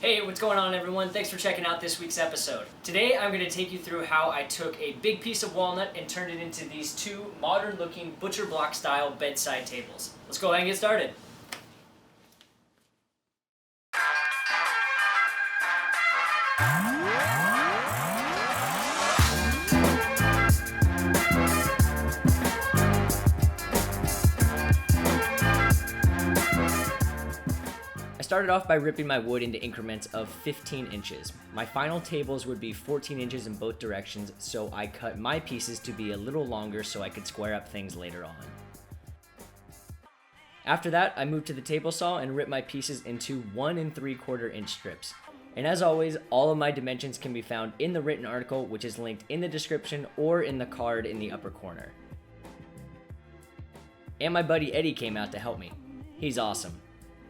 Hey, what's going on everyone? Thanks for checking out this week's episode. Today I'm going to take you through how I took a big piece of walnut and turned it into these two modern looking butcher block style bedside tables. Let's go ahead and get started. I started off by ripping my wood into increments of 15 inches. My final tables would be 14 inches in both directions, so I cut my pieces to be a little longer so I could square up things later on. After that, I moved to the table saw and ripped my pieces into 1 3/4 inch strips. And as always, all of my dimensions can be found in the written article, which is linked in the description or in the card in the upper corner. And my buddy Eddie came out to help me. He's awesome.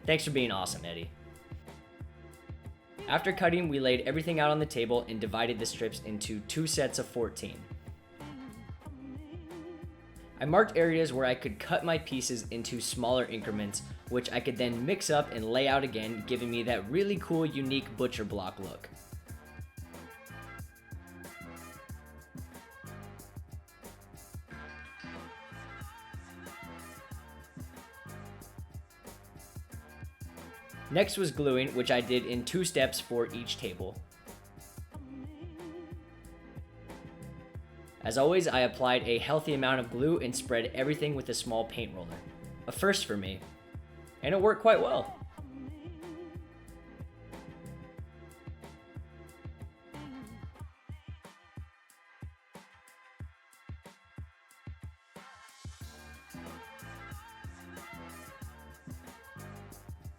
Thanks for being awesome, Eddie. After cutting, we laid everything out on the table and divided the strips into 2 sets of 14. I marked areas where I could cut my pieces into smaller increments, which I could then mix up and lay out again, giving me that really cool, unique butcher block look. Next was gluing, which I did in 2 steps for each table. As always, I applied a healthy amount of glue and spread everything with a small paint roller. A first for me. And it worked quite well.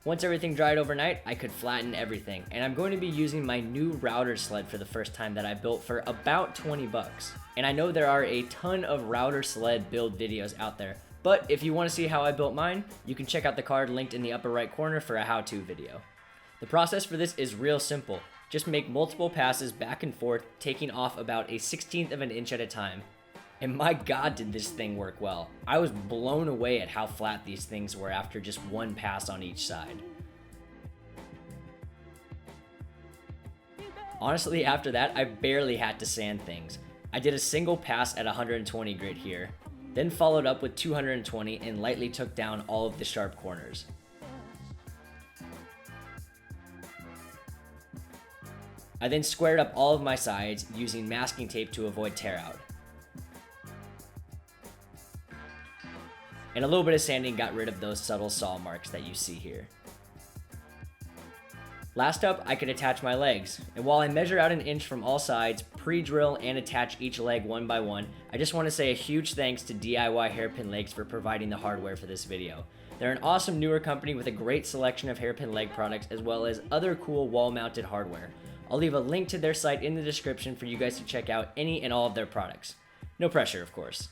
Once everything dried overnight, I could flatten everything, and I'm going to be using my new Router Sled for the first time that I built for about 20 bucks. And I know there are a ton of Router Sled build videos out there, but if you want to see how I built mine, you can check out the card linked in the upper right corner for a how-to video. The process for this is real simple. Just make multiple passes back and forth, taking off about a 1/16 of an inch at a time. And my god, did this thing work well. I was blown away at how flat these things were after just 1 pass on each side. Honestly, after that, I barely had to sand things. I did a single pass at 120 grit here, then followed up with 220 and lightly took down all of the sharp corners. I then squared up all of my sides using masking tape to avoid tear out. And a little bit of sanding got rid of those subtle saw marks that you see here. Last up, I could attach my legs. And while I measure out 1 inch from all sides, pre-drill and attach each leg one by one, I just want to say a huge thanks to DIY Hairpin Legs for providing the hardware for this video. They're an awesome newer company with a great selection of hairpin leg products as well as other cool wall-mounted hardware. I'll leave a link to their site in the description for you guys to check out any and all of their products. No pressure, of course.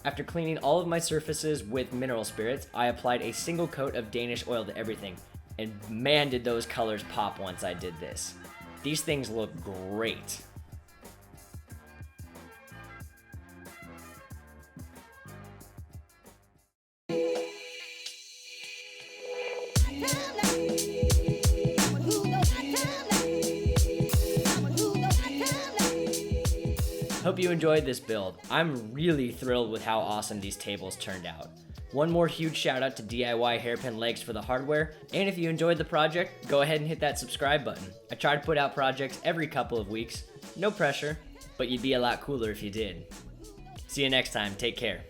After cleaning all of my surfaces with mineral spirits, I applied a single coat of Danish Oil to everything. And man, did those colors pop once I did this. These things look great. Hope you enjoyed this build. I'm really thrilled with how awesome these tables turned out. One more huge shout out to DIY Hairpin Legs for the hardware, and if you enjoyed the project, go ahead and hit that subscribe button. I try to put out projects every couple of weeks. No pressure, but you'd be a lot cooler if you did. See you next time, take care.